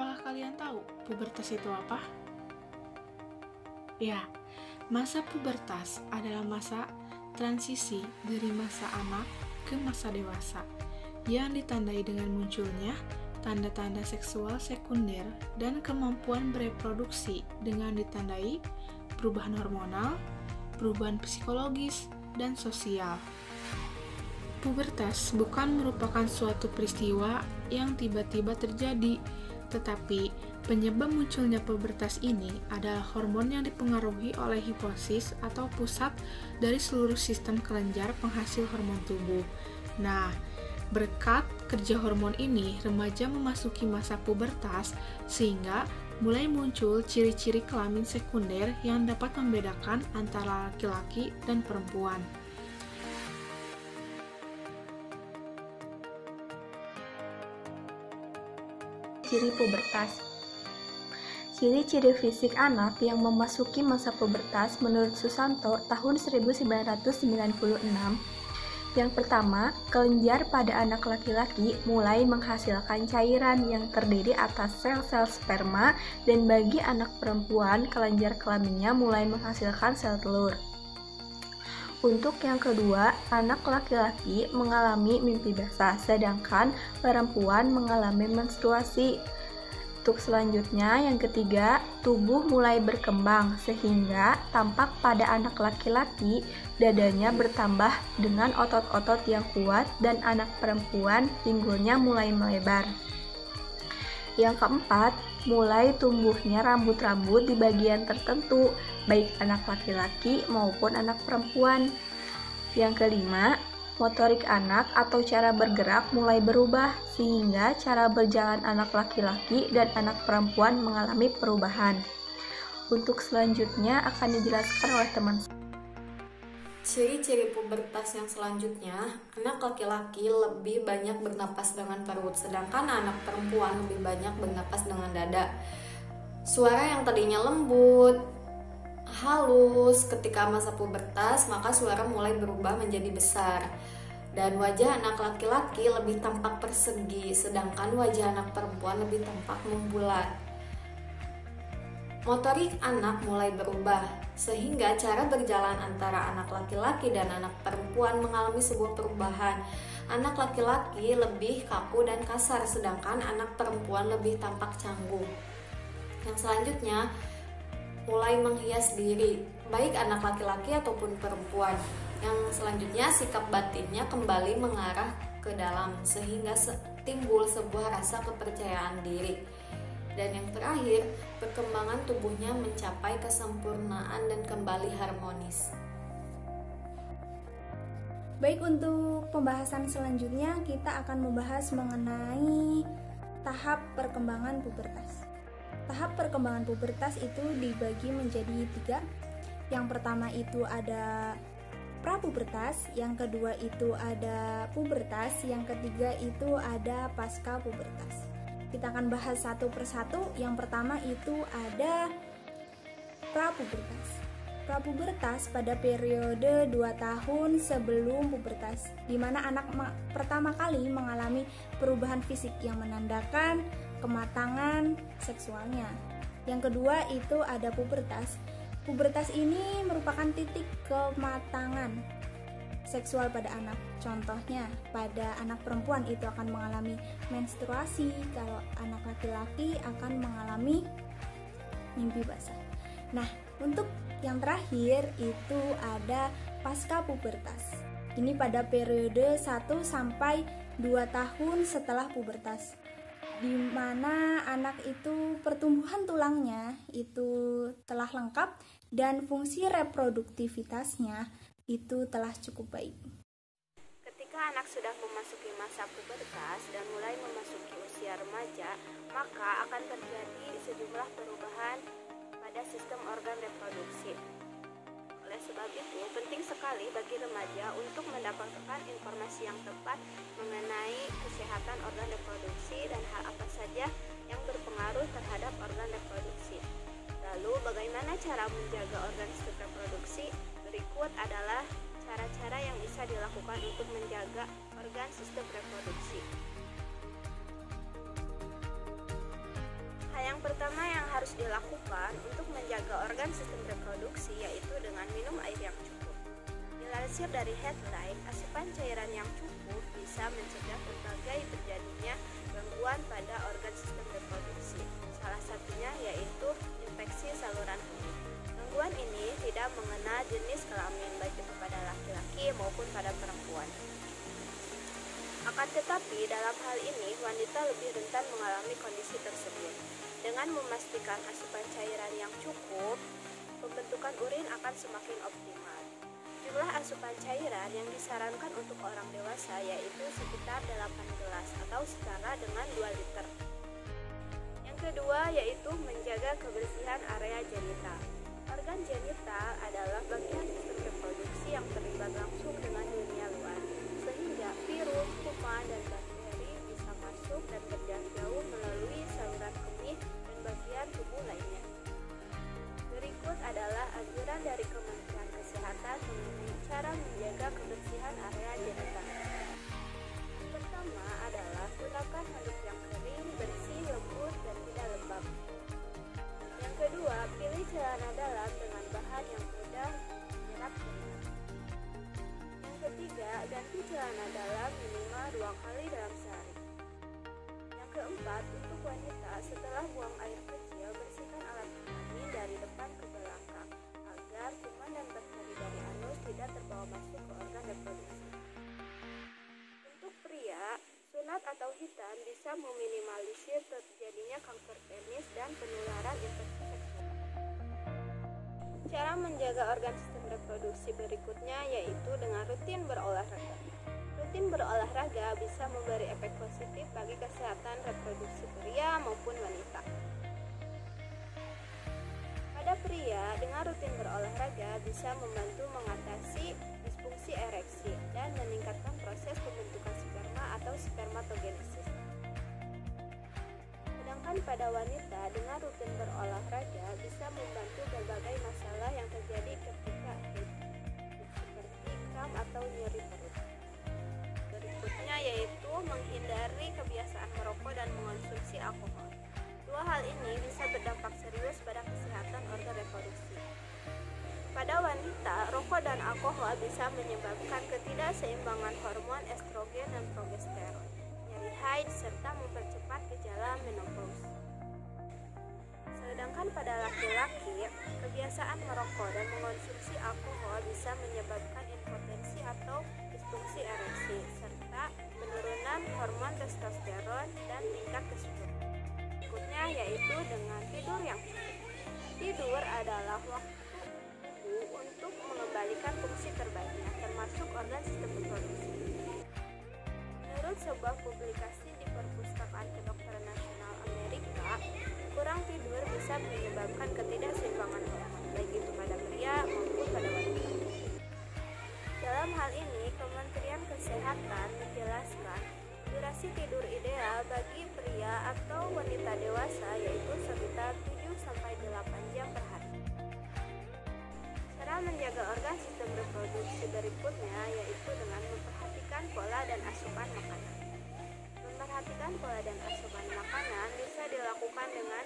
Apakah kalian tahu pubertas itu apa? Ya, masa pubertas adalah masa transisi dari masa anak ke masa dewasa yang ditandai dengan munculnya tanda-tanda seksual sekunder dan kemampuan bereproduksi dengan ditandai perubahan hormonal, perubahan psikologis, dan sosial. Pubertas bukan merupakan suatu peristiwa yang tiba-tiba terjadi, tetapi penyebab munculnya pubertas ini adalah hormon yang dipengaruhi oleh hipofisis atau pusat dari seluruh sistem kelenjar penghasil hormon tubuh. Nah, berkat kerja hormon ini, remaja memasuki masa pubertas sehingga mulai muncul ciri-ciri kelamin sekunder yang dapat membedakan antara laki-laki dan perempuan. Ciri pubertas. Ciri-ciri fisik anak yang memasuki masa pubertas menurut Susanto tahun 1996. Yang pertama, kelenjar pada anak laki-laki mulai menghasilkan cairan yang terdiri atas sel-sel sperma, dan bagi anak perempuan, kelenjar kelaminnya mulai menghasilkan sel telur. Untuk yang kedua, anak laki-laki mengalami mimpi basah, sedangkan perempuan mengalami menstruasi. Untuk selanjutnya, yang ketiga, tubuh mulai berkembang sehingga tampak pada anak laki-laki dadanya bertambah dengan otot-otot yang kuat, dan anak perempuan pinggulnya mulai melebar. Yang keempat, mulai tumbuhnya rambut-rambut di bagian tertentu, baik anak laki-laki maupun anak perempuan. Yang kelima, motorik anak atau cara bergerak mulai berubah, sehingga cara berjalan anak laki-laki dan anak perempuan mengalami perubahan. Untuk selanjutnya akan dijelaskan oleh teman. Ciri-ciri pubertas yang selanjutnya, anak laki-laki lebih banyak bernapas dengan perut, sedangkan anak perempuan lebih banyak bernapas dengan dada. Suara yang tadinya lembut, halus ketika masa pubertas, maka suara mulai berubah menjadi besar. Dan wajah anak laki-laki lebih tampak persegi, sedangkan wajah anak perempuan lebih tampak membulat. Motorik anak mulai berubah, sehingga cara berjalan antara anak laki-laki dan anak perempuan mengalami sebuah perubahan. Anak laki-laki lebih kaku dan kasar, sedangkan anak perempuan lebih tampak canggung. Yang selanjutnya, mulai menghias diri, baik anak laki-laki ataupun perempuan. Yang selanjutnya, sikap batinnya kembali mengarah ke dalam, sehingga timbul sebuah rasa kepercayaan diri. Dan yang terakhir, perkembangan tubuhnya mencapai kesempurnaan dan kembali harmonis. Baik, untuk pembahasan selanjutnya kita akan membahas mengenai tahap perkembangan pubertas. Tahap perkembangan pubertas itu dibagi menjadi 3. Yang pertama itu ada prapubertas, yang kedua itu ada pubertas, yang ketiga itu ada pasca pubertas. Kita akan bahas satu persatu. Yang pertama itu ada prapubertas. Prapubertas pada periode 2 tahun sebelum pubertas, di mana anak pertama kali mengalami perubahan fisik yang menandakan kematangan seksualnya. Yang kedua itu ada pubertas. Pubertas ini merupakan titik kematangan seksual pada anak. Contohnya, pada anak perempuan itu akan mengalami menstruasi, kalau anak laki-laki akan mengalami mimpi basah. Nah, untuk yang terakhir itu ada pasca pubertas. Ini pada periode 1 sampai 2 tahun setelah pubertas, di mana anak itu pertumbuhan tulangnya itu telah lengkap dan fungsi reproduktivitasnya itu telah cukup baik. Ketika anak sudah memasuki masa pubertas dan mulai memasuki usia remaja, maka akan terjadi sejumlah perubahan pada sistem organ reproduksi. Oleh sebab itu, penting sekali bagi remaja untuk mendapatkan informasi yang tepat mengenai kesehatan organ reproduksi dan hal apa saja yang berpengaruh terhadap organ reproduksi. Lalu, bagaimana cara menjaga organ sistem reproduksi? Berikut adalah cara-cara yang bisa dilakukan untuk menjaga organ sistem reproduksi. Hal yang pertama yang harus dilakukan untuk menjaga organ sistem reproduksi yaitu dengan minum air yang cukup. Dilansir dari headline, asupan cairan yang cukup bisa mencegah berbagai terjadinya gangguan pada organ sistem reproduksi. Salah satunya yaitu infeksi saluran kemih. Gangguan ini tidak mengenal jenis kelamin baik itu pada laki-laki maupun pada perempuan. Akan tetapi dalam hal ini wanita lebih rentan mengalami kondisi tersebut. Dengan memastikan asupan cairan yang cukup, pembentukan urin akan semakin optimal. Jumlah asupan cairan yang disarankan untuk orang dewasa yaitu sekitar 8 gelas atau setara dengan 2 liter. Yang kedua yaitu menjaga kebersihan area genital. Organ genital adalah bagian sistem reproduksi yang terlibat langsung dengan dunia luar, sehingga virus, kuman, dan bakteri bisa masuk dan berjauh melalui saluran kemih dan bagian tubuh lainnya. Berikut adalah anjuran dari Kementerian Kesehatan mengenai cara menjaga kebersihan area genital. Yang pertama adalah gunakan handuk yang kering, bersih, lembut, dan tidak lembab. Yang kedua, pilih celana dalam dengan bahan yang mudah menyerap cairan. Yang ketiga, ganti celana dalam minimal 2 kali dalam sehari. Yang keempat, untuk wanita setelah buang air kecil, bersihkan alat kelamin dari depan ke belakang agar kuman dan bakteri dari anus tidak terbawa masuk ke organ reproduksi. Untuk pria, sunat atau hitan bisa meminimalisir terjadinya kanker penis dan penularan infeksi seksual. Cara menjaga organ sistem reproduksi berikutnya yaitu dengan rutin berolahraga. Rutin berolahraga bisa memberi efek positif bagi kesehatan reproduksi pria maupun wanita. Pada pria, dengan rutin berolahraga bisa membantu mengatasi disfungsi ereksi dan meningkatkan proses pembentukan sperma atau spermatogenesis. Sedangkan pada wanita, dengan rutin berolahraga bisa membantu berbagai masalah yang terjadi ketika haid, seperti kram atau nyeri perut. Berikutnya yaitu menghindari kebiasaan merokok dan mengonsumsi alkohol. Dua hal ini bisa berdampak serius pada kesehatan organ reproduksi. Pada wanita, rokok dan alkohol bisa menyebabkan ketidakseimbangan hormon estrogen dan progesteron, nyeri haid, serta mempercepat gejala menopause. Sedangkan pada laki-laki, kebiasaan merokok dan mengonsumsi alkohol bisa menyebabkan impotensi atau disfungsi ereksi, serta penurunan hormon testosteron dan tingkat kesuburan. Berikutnya yaitu dengan tidur yang cukup. Tidur adalah waktu tubuh untuk mengembalikan fungsi terbaiknya, termasuk organ sistem reproduksi. Menurut sebuah publikasi di Perpustakaan Kedokteran Nasional Amerika, kurang tidur bisa menyebabkan ketidakseimbangan hormon, baik itu pada pria maupun pada wanita. Dalam hal ini, Kementerian Kesehatan menjelaskan durasi tidur ideal bagi pria atau wanita dewasa yaitu sekitar 7-8 jam per hari. Cara menjaga organ sistem reproduksi berikutnya yaitu dengan memperhatikan pola dan asupan makanan. Memperhatikan pola dan asupan makanan bisa dilakukan dengan